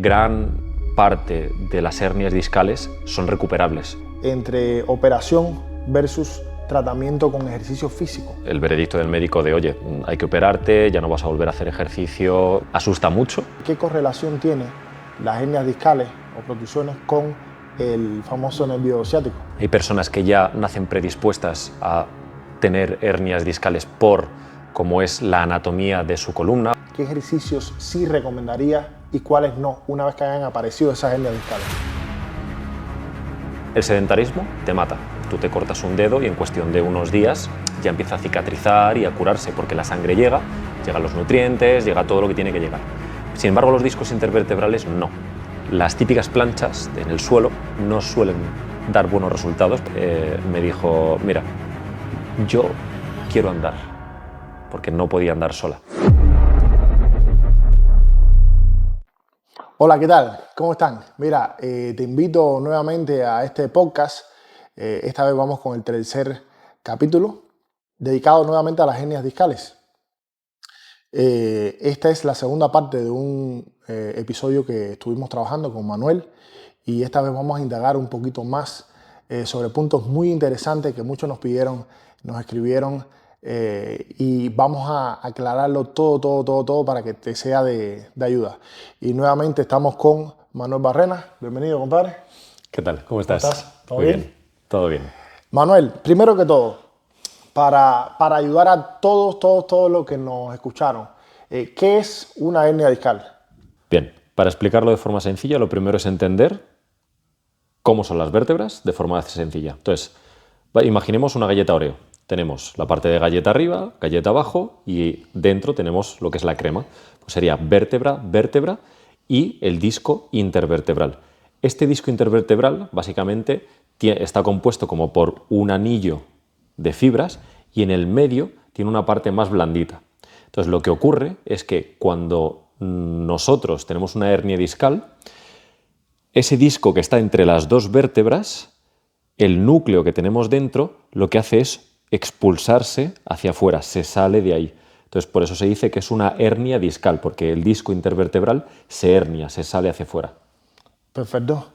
Gran parte de las hernias discales son recuperables. Entre operación versus tratamiento con ejercicio físico. El veredicto del médico de, oye, hay que operarte, ya no vas a volver a hacer ejercicio, asusta mucho. ¿Qué correlación tiene las hernias discales o protusiones con el famoso nervio ciático? Hay personas que ya nacen predispuestas a tener hernias discales por cómo es la anatomía de su columna. ¿Qué ejercicios sí recomendarías y cuáles no, una vez que hayan aparecido esas hernias discales? El sedentarismo te mata. Tú te cortas un dedo y en cuestión de unos días ya empieza a cicatrizar y a curarse porque la sangre llegan los nutrientes, llega todo lo que tiene que llegar. Sin embargo, los discos intervertebrales no. Las típicas planchas en el suelo no suelen dar buenos resultados. Me dijo, mira, yo quiero andar, porque no podía andar sola. Hola, ¿qué tal? ¿Cómo están? Mira, te invito nuevamente a este podcast. Esta vez vamos con el tercer capítulo, dedicado nuevamente a las hernias discales. Esta es la segunda parte de un episodio que estuvimos trabajando con Manuel y esta vez vamos a indagar un poquito más sobre puntos muy interesantes que muchos nos pidieron, nos escribieron y vamos a aclararlo todo para que te sea de ayuda. Y nuevamente estamos con Manuel Barrena. Bienvenido, compadre. ¿Qué tal? ¿Cómo estás? ¿Cómo estás? ¿Todo Muy bien? Todo bien. Manuel, primero que todo, para ayudar a todos los que nos escucharon, ¿qué es una hernia discal? Bien, para explicarlo de forma sencilla, lo primero es entender cómo son las vértebras de forma sencilla. Entonces, imaginemos una galleta Oreo. Tenemos la parte de galleta arriba, galleta abajo y dentro tenemos lo que es la crema. Pues sería vértebra, vértebra y el disco intervertebral. Este disco intervertebral básicamente está compuesto como por un anillo de fibras y en el medio tiene una parte más blandita. Entonces lo que ocurre es que cuando nosotros tenemos una hernia discal, ese disco que está entre las dos vértebras, el núcleo que tenemos dentro, lo que hace es expulsarse hacia afuera, se sale de ahí. Entonces por eso se dice que es una hernia discal, porque el disco intervertebral se hernia, se sale hacia afuera. Perfecto.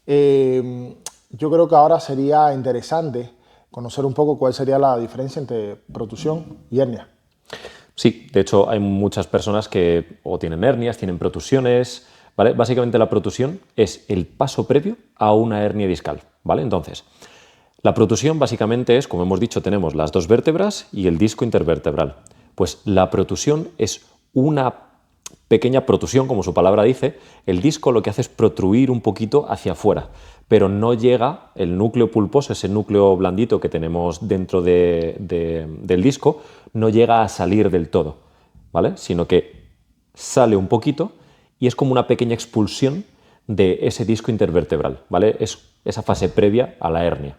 Yo creo que ahora sería interesante conocer un poco cuál sería la diferencia entre protusión y hernia. Sí, de hecho hay muchas personas que o tienen hernias, tienen protusiones, ¿vale? Básicamente la protusión es el paso previo a una hernia discal, ¿vale? Entonces, la protusión básicamente es, como hemos dicho, tenemos las dos vértebras y el disco intervertebral. Pues la protusión es una pequeña protusión, como su palabra dice. El disco lo que hace es protruir un poquito hacia afuera, pero no llega el núcleo pulposo, ese núcleo blandito que tenemos dentro del disco, no llega a salir del todo, ¿vale? Sino que sale un poquito y es como una pequeña expulsión de ese disco intervertebral, ¿vale? Es esa fase previa a la hernia.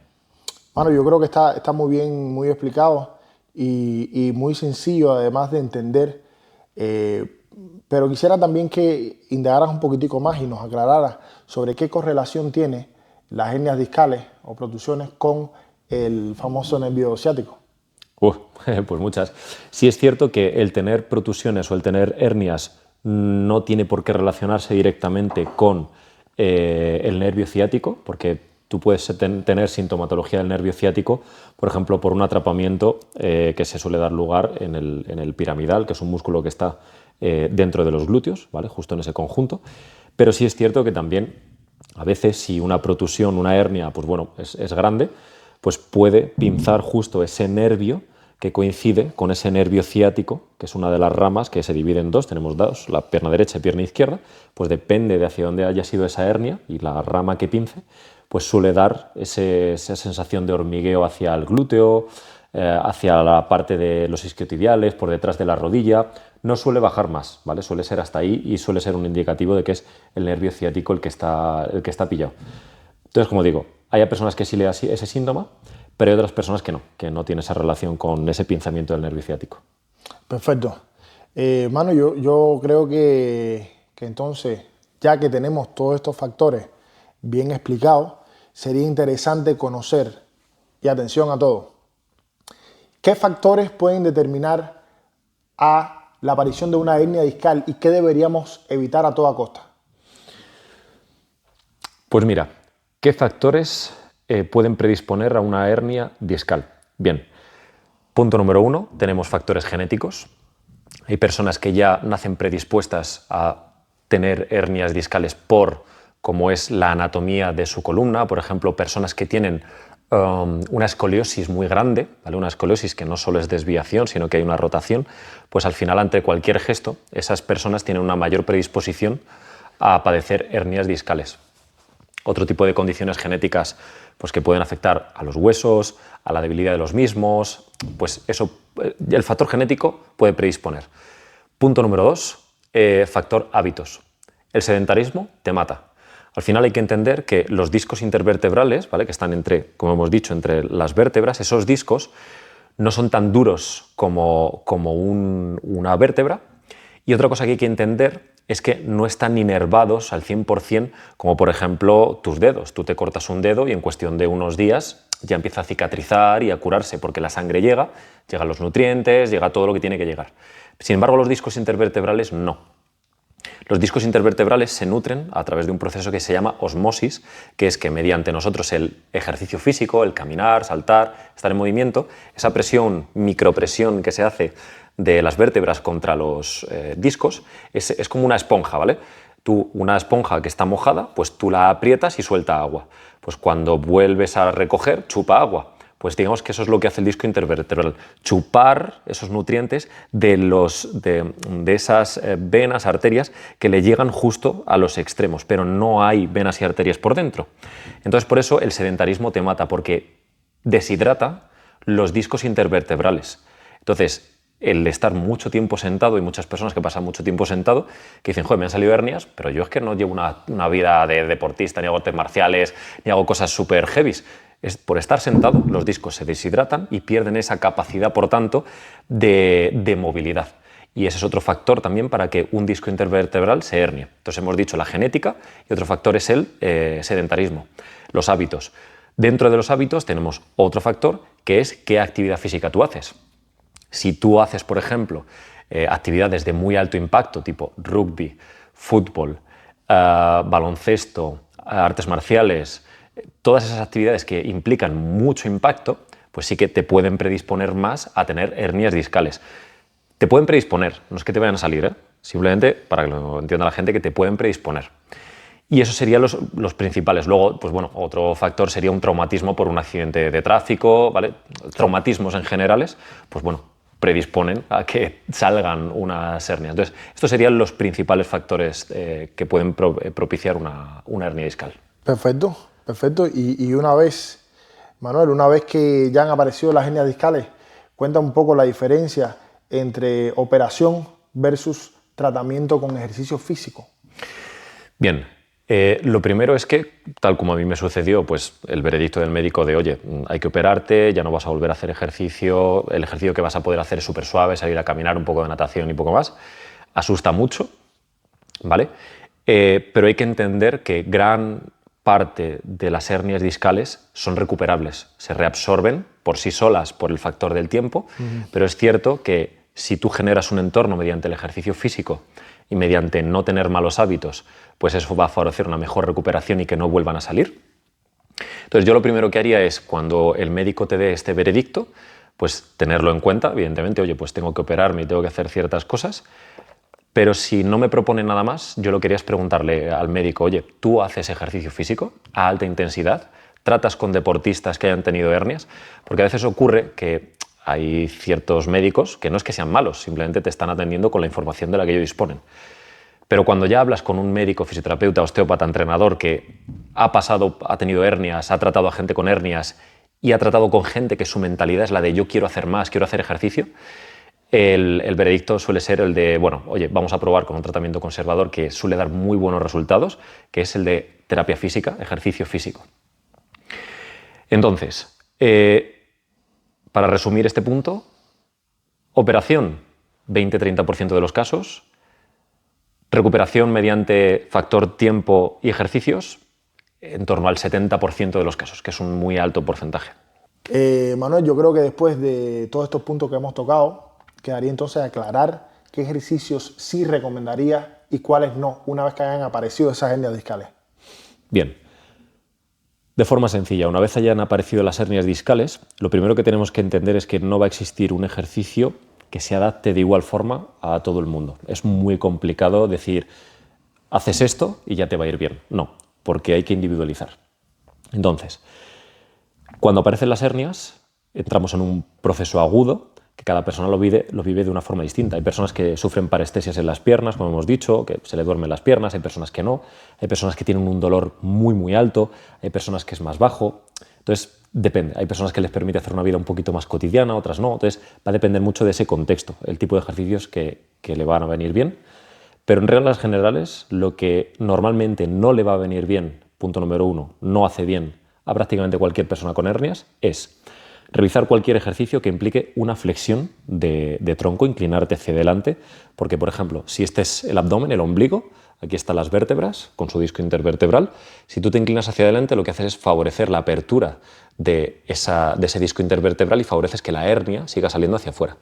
Bueno, yo creo que está muy bien, muy explicado y muy sencillo además de entender, pero quisiera también que indagaras un poquitico más y nos aclararas sobre qué correlación tiene las hernias discales o protusiones con el famoso nervio ciático. Pues muchas. Sí es cierto que el tener protusiones o el tener hernias no tiene por qué relacionarse directamente con el nervio ciático, porque tú puedes tener sintomatología del nervio ciático, por ejemplo, por un atrapamiento que se suele dar lugar en el piramidal, que es un músculo que está dentro de los glúteos, ¿vale? Justo en ese conjunto. Pero sí es cierto que también a veces si una protusión, una hernia, pues bueno, es grande, pues puede pinzar justo ese nervio que coincide con ese nervio ciático, que es una de las ramas que se divide en dos, tenemos dos, la pierna derecha y pierna izquierda, pues depende de hacia dónde haya sido esa hernia y la rama que pince, pues suele dar esa sensación de hormigueo hacia el glúteo, hacia la parte de los isquiotibiales, por detrás de la rodilla. No suele bajar más, ¿vale? Suele ser hasta ahí y suele ser un indicativo de que es el nervio ciático el que está pillado. Entonces, como digo, hay personas que sí le da ese síntoma, pero hay otras personas que no tienen esa relación con ese pinzamiento del nervio ciático. Perfecto. Mano, yo creo que entonces, ya que tenemos todos estos factores bien explicados, sería interesante conocer, y atención a todo, qué factores pueden determinar a la aparición de una hernia discal y qué deberíamos evitar a toda costa. Pues mira, ¿qué factores pueden predisponer a una hernia discal? Bien, punto número 1, tenemos factores genéticos. Hay personas que ya nacen predispuestas a tener hernias discales por cómo es la anatomía de su columna. Por ejemplo, personas que tienen una escoliosis muy grande, ¿vale? Una escoliosis que no solo es desviación, sino que hay una rotación, pues al final ante cualquier gesto esas personas tienen una mayor predisposición a padecer hernias discales. Otro tipo de condiciones genéticas pues, que pueden afectar a los huesos, a la debilidad de los mismos, pues eso, el factor genético puede predisponer. Punto número 2, factor hábitos. El sedentarismo te mata. Al final hay que entender que los discos intervertebrales, ¿vale? Que están entre, como hemos dicho, entre las vértebras, esos discos no son tan duros como una vértebra. Y otra cosa que hay que entender es que no están inervados al 100% como por ejemplo tus dedos. Tú te cortas un dedo y en cuestión de unos días ya empieza a cicatrizar y a curarse porque la sangre llega, llegan los nutrientes, llega todo lo que tiene que llegar. Sin embargo, los discos intervertebrales no. Los discos intervertebrales se nutren a través de un proceso que se llama osmosis, que es que mediante nosotros el ejercicio físico, el caminar, saltar, estar en movimiento, esa presión, micropresión que se hace de las vértebras contra los discos es como una esponja, ¿vale? Tú, una esponja que está mojada, pues tú la aprietas y suelta agua. Pues cuando vuelves a recoger, chupa agua. Pues digamos que eso es lo que hace el disco intervertebral, chupar esos nutrientes de esas venas, arterias que le llegan justo a los extremos, pero no hay venas y arterias por dentro. Entonces por eso el sedentarismo te mata, porque deshidrata los discos intervertebrales. Entonces el estar mucho tiempo sentado, y muchas personas que pasan mucho tiempo sentado, que dicen, joder, me han salido hernias, pero yo es que no llevo una vida de deportista, ni hago artes marciales, ni hago cosas súper heavies. Por estar sentado, los discos se deshidratan y pierden esa capacidad, por tanto, de movilidad. Y ese es otro factor también para que un disco intervertebral se hernie. Entonces hemos dicho la genética y otro factor es el sedentarismo, los hábitos. Dentro de los hábitos tenemos otro factor que es qué actividad física tú haces. Si tú haces, por ejemplo, actividades de muy alto impacto, tipo rugby, fútbol, baloncesto, artes marciales, todas esas actividades que implican mucho impacto, pues sí que te pueden predisponer más a tener hernias discales. Te pueden predisponer, no es que te vayan a salir, simplemente para que lo entienda la gente, que te pueden predisponer. Y esos serían los principales. Luego, pues bueno, otro factor sería un traumatismo por un accidente de tráfico, ¿vale? Traumatismos en generales, pues bueno, predisponen a que salgan unas hernias. Entonces, estos serían los principales factores que pueden propiciar una hernia discal. Perfecto, perfecto. Y una vez, Manuel, una vez que ya han aparecido las hernias discales, cuenta un poco la diferencia entre operación versus tratamiento con ejercicio físico. Bien, lo primero es que, tal como a mí me sucedió, pues el veredicto del médico de, oye, hay que operarte, ya no vas a volver a hacer ejercicio, el ejercicio que vas a poder hacer es súper suave, salir a caminar, un poco de natación y poco más, asusta mucho, ¿vale? Pero hay que entender que gran parte de las hernias discales son recuperables, se reabsorben por sí solas por el factor del tiempo, pero es cierto que si tú generas un entorno mediante el ejercicio físico y mediante no tener malos hábitos, pues eso va a favorecer una mejor recuperación y que no vuelvan a salir. Entonces yo lo primero que haría es, cuando el médico te dé este veredicto, pues tenerlo en cuenta, evidentemente, oye, pues tengo que operarme y tengo que hacer ciertas cosas, pero si no me propone nada más, yo lo que quería es preguntarle al médico, oye, ¿tú haces ejercicio físico a alta intensidad? ¿Tratas con deportistas que hayan tenido hernias? Porque a veces ocurre que hay ciertos médicos que no es que sean malos, simplemente te están atendiendo con la información de la que ellos disponen. Pero cuando ya hablas con un médico, fisioterapeuta, osteópata, entrenador que ha tenido hernias, ha tratado a gente con hernias y ha tratado con gente que su mentalidad es la de yo quiero hacer más, quiero hacer ejercicio, el veredicto suele ser el de, bueno, oye, vamos a probar con un tratamiento conservador que suele dar muy buenos resultados, que es el de terapia física, ejercicio físico. Entonces, para resumir este punto, operación, 20-30% de los casos, recuperación mediante factor tiempo y ejercicios, en torno al 70% de los casos, que es un muy alto porcentaje. Manuel, yo creo que después de todos estos puntos que hemos tocado, quedaría entonces aclarar qué ejercicios sí recomendaría y cuáles no, una vez que hayan aparecido esas hernias discales. Bien, De forma sencilla, una vez hayan aparecido las hernias discales, lo primero que tenemos que entender es que no va a existir un ejercicio que se adapte de igual forma a todo el mundo. Es muy complicado decir, haces esto y ya te va a ir bien. No, porque hay que individualizar. Entonces, cuando aparecen las hernias, entramos en un proceso agudo, que cada persona lo vive de una forma distinta. Hay personas que sufren parestesias en las piernas, como hemos dicho, que se le duermen las piernas, hay personas que no, hay personas que tienen un dolor muy, muy alto, hay personas que es más bajo. Entonces, depende. Hay personas que les permite hacer una vida un poquito más cotidiana, otras no. Entonces, va a depender mucho de ese contexto, el tipo de ejercicios que le van a venir bien. Pero en reglas generales, lo que normalmente no le va a venir bien, punto número 1, no hace bien a prácticamente cualquier persona con hernias, es realizar cualquier ejercicio que implique una flexión de tronco, inclinarte hacia adelante, porque, por ejemplo, si este es el abdomen, el ombligo, aquí están las vértebras con su disco intervertebral, si tú te inclinas hacia adelante, lo que haces es favorecer la apertura de ese disco intervertebral y favoreces que la hernia siga saliendo hacia afuera.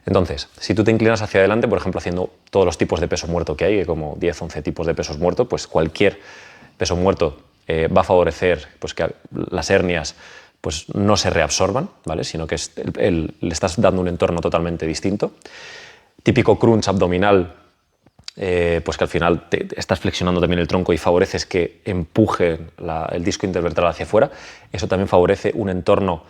Entonces, si tú te inclinas hacia adelante, por ejemplo, haciendo todos los tipos de peso muerto que hay, como 10, 11 tipos de pesos muertos, pues cualquier peso muerto va a favorecer pues, que las hernias pues no se reabsorban, ¿vale? Sino que le estás dando un entorno totalmente distinto. Típico crunch abdominal, pues que al final estás flexionando también el tronco y favoreces que empuje el disco intervertebral hacia afuera. Eso también favorece un entorno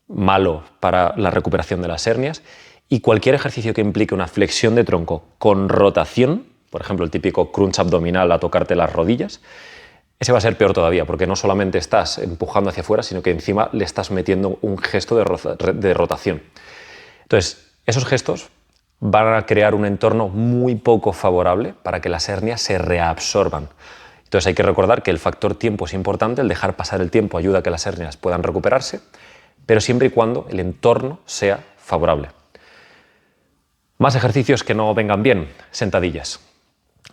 malo para la recuperación de las hernias. Y cualquier ejercicio que implique una flexión de tronco con rotación, por ejemplo, el típico crunch abdominal a tocarte las rodillas, ese va a ser peor todavía, porque no solamente estás empujando hacia afuera, sino que encima le estás metiendo un gesto de rotación. Entonces, esos gestos van a crear un entorno muy poco favorable para que las hernias se reabsorban. Entonces, hay que recordar que el factor tiempo es importante, el dejar pasar el tiempo ayuda a que las hernias puedan recuperarse, pero siempre y cuando el entorno sea favorable. Más ejercicios que no vengan bien, sentadillas.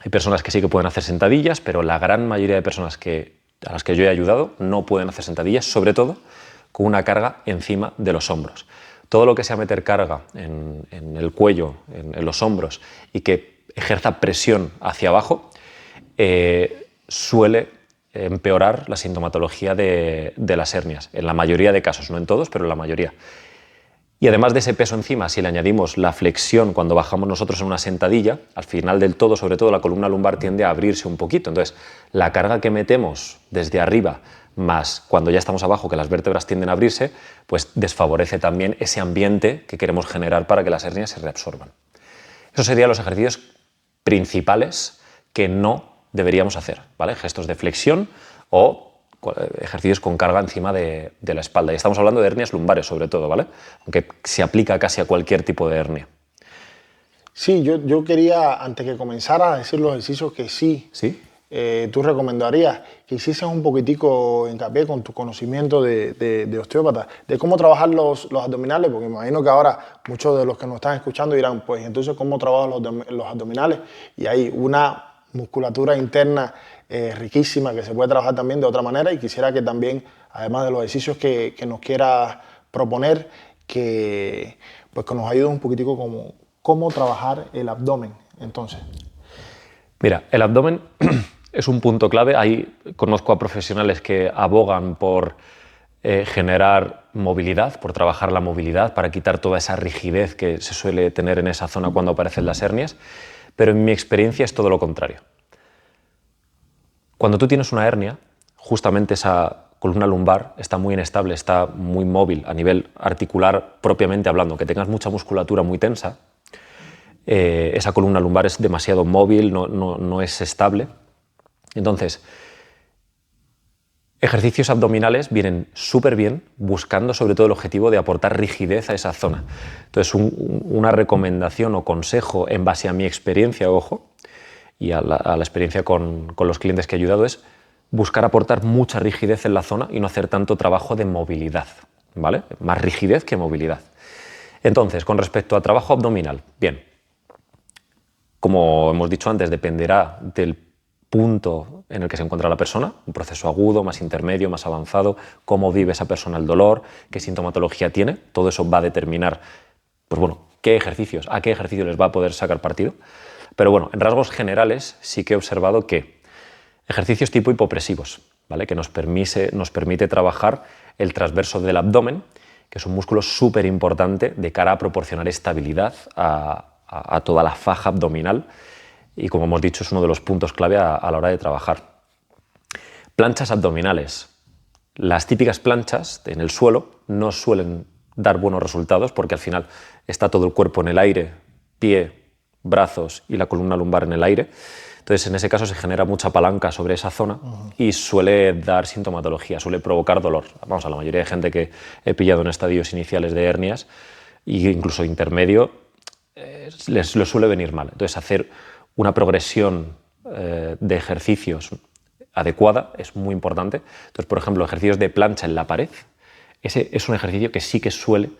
Hay personas que sí que pueden hacer sentadillas, pero la gran mayoría de personas a las que yo he ayudado no pueden hacer sentadillas, sobre todo con una carga encima de los hombros. Todo lo que sea meter carga en el cuello, en los hombros, y que ejerza presión hacia abajo, suele empeorar la sintomatología de las hernias. En la mayoría de casos, no en todos, pero en la mayoría. Y además de ese peso encima, si le añadimos la flexión cuando bajamos nosotros en una sentadilla, al final del todo, sobre todo la columna lumbar tiende a abrirse un poquito. Entonces, la carga que metemos desde arriba, más cuando ya estamos abajo, que las vértebras tienden a abrirse, pues desfavorece también ese ambiente que queremos generar para que las hernias se reabsorban. Esos serían los ejercicios principales que no deberíamos hacer, ¿vale? Gestos de flexión o ejercicios con carga encima de la espalda. Y estamos hablando de hernias lumbares sobre todo, ¿vale? Aunque se aplica casi a cualquier tipo de hernia. Sí, yo quería, antes que comenzara, decir los ejercicios que sí. Tú recomendarías que hicieses un poquitico hincapié con tu conocimiento de osteópata, de cómo trabajar los abdominales, porque me imagino que ahora muchos de los que nos están escuchando dirán, pues entonces, ¿cómo trabajo los abdominales? Y hay una musculatura interna riquísima que se puede trabajar también de otra manera, y quisiera que también, además de los ejercicios que nos quieras proponer, que nos ayude un poquitico cómo trabajar el abdomen, entonces. Mira, el abdomen es un punto clave. Ahí conozco a profesionales que abogan por generar movilidad, por trabajar la movilidad, para quitar toda esa rigidez que se suele tener en esa zona cuando aparecen las hernias, pero en mi experiencia es todo lo contrario. Cuando tú tienes una hernia, justamente esa columna lumbar está muy inestable, está muy móvil a nivel articular propiamente hablando, que tengas mucha musculatura muy tensa, esa columna lumbar es demasiado móvil, no es estable. Entonces, ejercicios abdominales vienen súper bien buscando sobre todo el objetivo de aportar rigidez a esa zona. Entonces, una recomendación o consejo en base a mi experiencia, ojo, y a la experiencia con los clientes que he ayudado es buscar aportar mucha rigidez en la zona y no hacer tanto trabajo de movilidad, ¿vale? Más rigidez que movilidad. Entonces, con respecto a trabajo abdominal, bien, como hemos dicho antes, dependerá del punto en el que se encuentra la persona, un proceso agudo, más intermedio, más avanzado, cómo vive esa persona el dolor, qué sintomatología tiene, todo eso va a determinar, pues bueno, a qué ejercicio les va a poder sacar partido. Pero bueno, en rasgos generales sí que he observado que ejercicios tipo hipopresivos, ¿vale? Que nos permite trabajar el transverso del abdomen, que es un músculo súper importante de cara a proporcionar estabilidad a toda la faja abdominal y, como hemos dicho, es uno de los puntos clave a la hora de trabajar. Planchas abdominales. Las típicas planchas en el suelo no suelen dar buenos resultados porque al final está todo el cuerpo en el aire, pie, brazos y la columna lumbar en el aire. Entonces, en ese caso se genera mucha palanca sobre esa zona y suele dar sintomatología, suele provocar dolor. Vamos, a la mayoría de gente que he pillado en estadios iniciales de hernias e incluso intermedio, les suele venir mal. Entonces, hacer una progresión de ejercicios adecuada es muy importante. Entonces, por ejemplo, ejercicios de plancha en la pared, ese es un ejercicio que sí que suele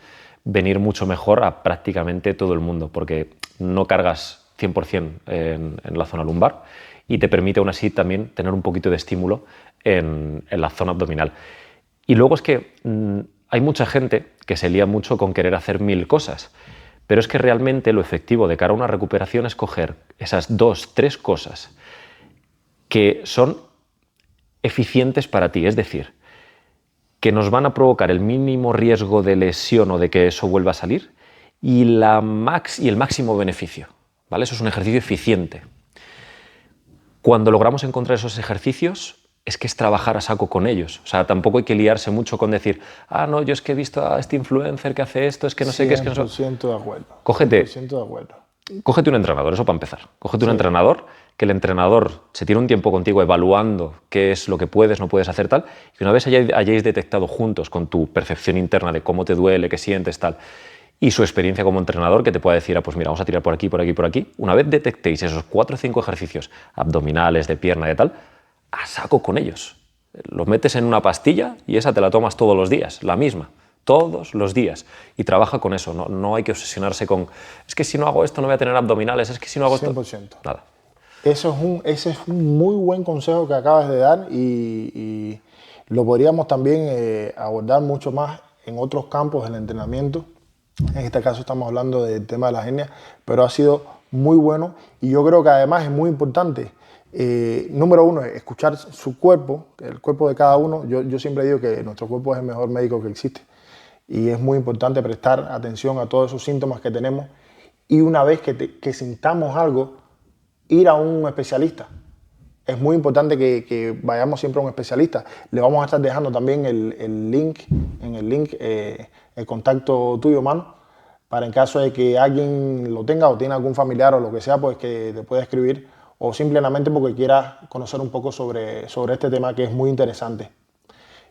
venir mucho mejor a prácticamente todo el mundo, porque no cargas 100% en la zona lumbar y te permite aún así también tener un poquito de estímulo en la zona abdominal. Y luego es que hay mucha gente que se lía mucho con querer hacer 1000 cosas, pero es que realmente lo efectivo de cara a una recuperación es coger esas 2, 3 cosas que son eficientes para ti, es decir, que nos van a provocar el mínimo riesgo de lesión o de que eso vuelva a salir y el máximo beneficio, ¿vale? Eso es un ejercicio eficiente. Cuando logramos encontrar esos ejercicios, es que es trabajar a saco con ellos. O sea, tampoco hay que liarse mucho con decir, no, yo es que he visto a este influencer que hace esto, es que no sé qué, es que no sé. 100% de acuerdo. Cógete 100% de acuerdo. Cógete un entrenador, eso para empezar. Cógete un entrenador, que el entrenador se tiene un tiempo contigo evaluando qué es lo que puedes, no puedes hacer, tal, y que una vez hayáis detectado juntos con tu percepción interna de cómo te duele, qué sientes, tal, y su experiencia como entrenador, que te pueda decir, pues mira, vamos a tirar por aquí, por aquí, por aquí. Una vez detectéis esos 4 o 5 ejercicios abdominales, de pierna, de tal, a saco con ellos. Los metes en una pastilla y esa te la tomas todos los días, la misma. Todos los días, y trabaja con eso, no hay que obsesionarse con es que si no hago esto no voy a tener abdominales, es que si no hago 100%. esto... Nada. Ese es un muy buen consejo que acabas de dar y lo podríamos también abordar mucho más en otros campos del entrenamiento. En este caso estamos hablando del tema de las hernias, pero ha sido muy bueno y yo creo que además es muy importante. Número uno, escuchar su cuerpo, el cuerpo de cada uno. Yo siempre digo que nuestro cuerpo es el mejor médico que existe. Y es muy importante prestar atención a todos esos síntomas que tenemos y una vez que sintamos algo, ir a un especialista. Es muy importante que vayamos siempre a un especialista. Le vamos a estar dejando también el link, el contacto tuyo, Manu, para en caso de que alguien lo tenga o tiene algún familiar o lo que sea, pues que te pueda escribir o simplemente porque quiera conocer un poco sobre este tema que es muy interesante.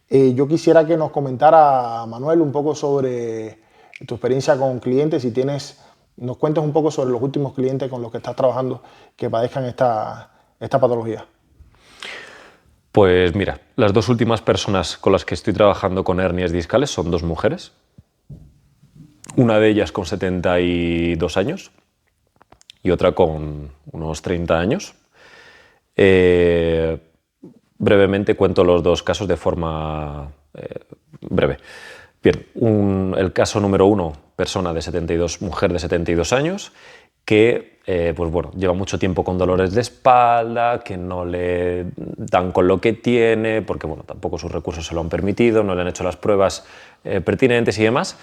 Yo quisiera que nos comentara, Manuel, un poco sobre tu experiencia con clientes, si nos cuentes un poco sobre los últimos clientes con los que estás trabajando que padezcan esta patología. Pues mira, las 2 últimas personas con las que estoy trabajando con hernias discales son 2 mujeres. Una de ellas con 72 años y otra con unos 30 años. Brevemente cuento los 2 casos de forma breve. Bien, el caso número 1, mujer de 72 años, que pues bueno, lleva mucho tiempo con dolores de espalda, que no le dan con lo que tiene, porque bueno, tampoco sus recursos se lo han permitido, no le han hecho las pruebas pertinentes y demás,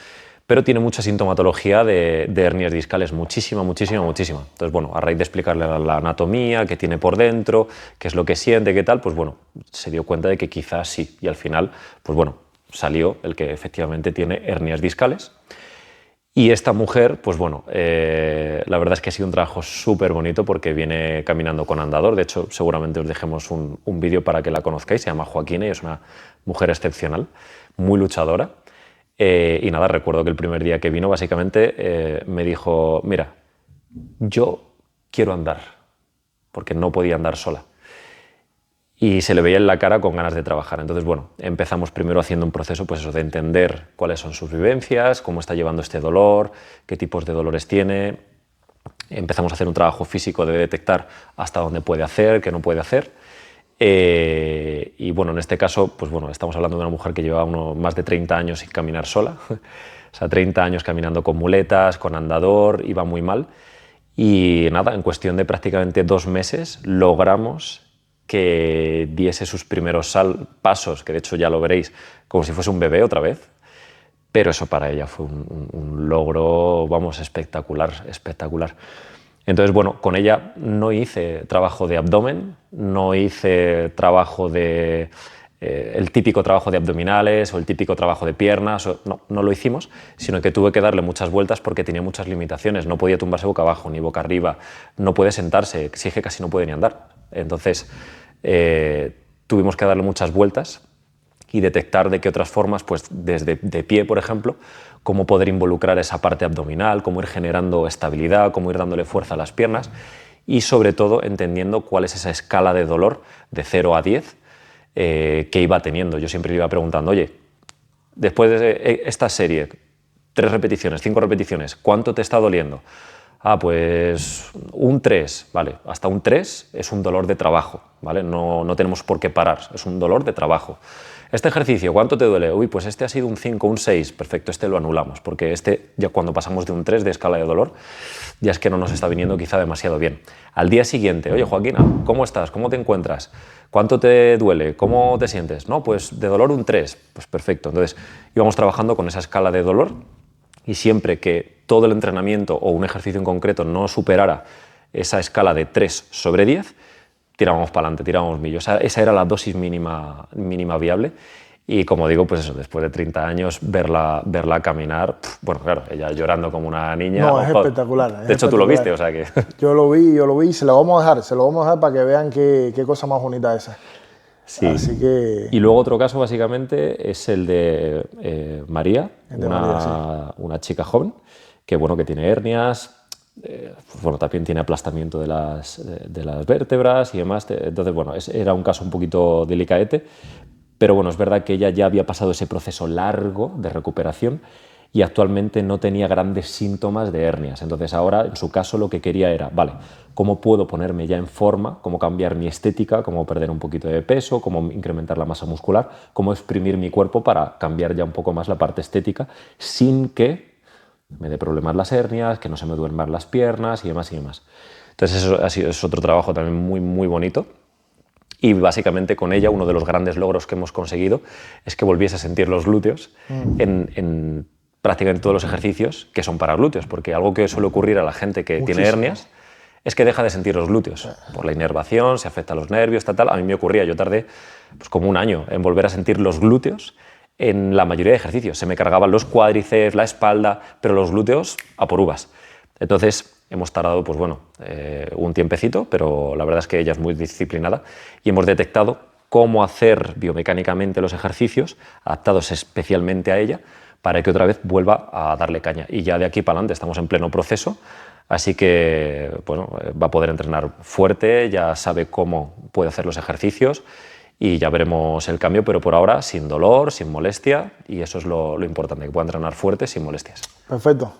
pero tiene mucha sintomatología de hernias discales, muchísima. Entonces, bueno, a raíz de explicarle la anatomía, qué tiene por dentro, qué es lo que siente, qué tal, pues bueno, se dio cuenta de que quizás sí, y al final, pues bueno, salió el que efectivamente tiene hernias discales. Y esta mujer, pues bueno, la verdad es que ha sido un trabajo súper bonito porque viene caminando con andador. De hecho, seguramente os dejemos un vídeo para que la conozcáis. Se llama Joaquina y es una mujer excepcional, muy luchadora. Y nada, recuerdo que el primer día que vino, básicamente, me dijo, mira, yo quiero andar, porque no podía andar sola. Y se le veía en la cara con ganas de trabajar. Entonces, bueno, empezamos primero haciendo un proceso pues eso, de entender cuáles son sus vivencias, cómo está llevando este dolor, qué tipos de dolores tiene. Empezamos a hacer un trabajo físico de detectar hasta dónde puede hacer, qué no puede hacer. Y bueno, en este caso, pues bueno, estamos hablando de una mujer que lleva más de 30 años sin caminar sola. O sea, 30 años caminando con muletas, con andador, iba muy mal. Y nada, en cuestión de prácticamente 2 meses logramos que diese sus primeros pasos, que de hecho ya lo veréis, como si fuese un bebé otra vez. Pero eso para ella fue un logro, vamos, espectacular, espectacular. Entonces, bueno, con ella no hice trabajo de abdomen, no hice trabajo de... el típico trabajo de abdominales o el típico trabajo de piernas, no lo hicimos, sino que tuve que darle muchas vueltas porque tenía muchas limitaciones, no podía tumbarse boca abajo ni boca arriba, no puede sentarse, sí que casi no puede ni andar. Entonces tuvimos que darle muchas vueltas y detectar de qué otras formas, pues desde de pie, por ejemplo, cómo poder involucrar esa parte abdominal, cómo ir generando estabilidad, cómo ir dándole fuerza a las piernas y sobre todo entendiendo cuál es esa escala de dolor de 0 a 10 que iba teniendo. Yo siempre le iba preguntando, oye, después de esta serie, 3 repeticiones, 5 repeticiones, ¿cuánto te está doliendo? Ah, pues un 3, vale, hasta un 3 es un dolor de trabajo, ¿vale? No tenemos por qué parar, es un dolor de trabajo. Este ejercicio, ¿cuánto te duele? Uy, pues este ha sido un 5, un 6, perfecto, este lo anulamos, porque este, ya cuando pasamos de un 3 de escala de dolor, ya es que no nos está viniendo quizá demasiado bien. Al día siguiente, oye, Joaquina, ¿cómo estás? ¿Cómo te encuentras? ¿Cuánto te duele? ¿Cómo te sientes? No, pues de dolor un 3, pues perfecto. Entonces íbamos trabajando con esa escala de dolor y siempre que todo el entrenamiento o un ejercicio en concreto no superara esa escala de 3 sobre 10, tirábamos para adelante, tirábamos millo. Esa era la dosis mínima viable. Y como digo, pues eso, después de 30 años, verla caminar, bueno, claro, ella llorando como una niña. No, es espectacular. De hecho, tú lo viste, o sea que... Yo lo vi, se lo vamos a dejar para que vean qué cosa más bonita esa. Sí. Así que... Y luego otro caso, básicamente, es el de María, una chica joven, que, bueno, que tiene hernias, bueno, también tiene aplastamiento de las vértebras y demás. Entonces, bueno, era un caso un poquito delicadete, pero bueno, es verdad que ella ya había pasado ese proceso largo de recuperación y actualmente no tenía grandes síntomas de hernias. Entonces ahora, en su caso, lo que quería era, vale, ¿cómo puedo ponerme ya en forma? ¿Cómo cambiar mi estética? ¿Cómo perder un poquito de peso? ¿Cómo incrementar la masa muscular? ¿Cómo exprimir mi cuerpo para cambiar ya un poco más la parte estética sin que me dé problemas las hernias, que no se me duerman las piernas y demás y demás? Entonces eso es otro trabajo también muy, muy bonito. Y básicamente con ella uno de los grandes logros que hemos conseguido es que volviese a sentir los glúteos en prácticamente todos los ejercicios que son para glúteos, porque algo que suele ocurrir a la gente que tiene hernias es que deja de sentir los glúteos por la inervación, se afecta a los nervios, tal. A mí me ocurría, yo tardé pues, como un año en volver a sentir los glúteos en la mayoría de ejercicios. Se me cargaban los cuádriceps, la espalda, pero los glúteos a por uvas. Entonces hemos tardado pues, bueno, un tiempecito, pero la verdad es que ella es muy disciplinada y hemos detectado cómo hacer biomecánicamente los ejercicios adaptados especialmente a ella para que otra vez vuelva a darle caña. Y ya de aquí para adelante estamos en pleno proceso, así que bueno, va a poder entrenar fuerte, ya sabe cómo puede hacer los ejercicios y ya veremos el cambio, pero por ahora sin dolor, sin molestia, y eso es lo importante, que pueda entrenar fuerte sin molestias. Perfecto.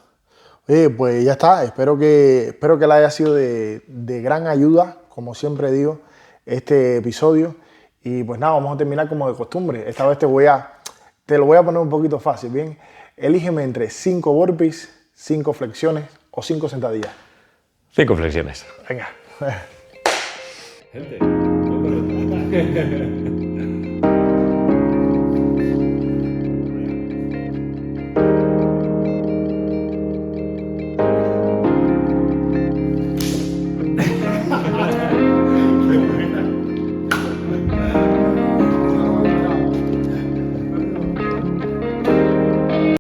Pues ya está, espero que le haya sido de gran ayuda, como siempre digo, este episodio. Y pues nada, vamos a terminar como de costumbre. Esta vez te lo voy a poner un poquito fácil, ¿bien? Elígeme entre 5 burpees, 5 flexiones o 5 sentadillas. 5 flexiones. Venga. Gente,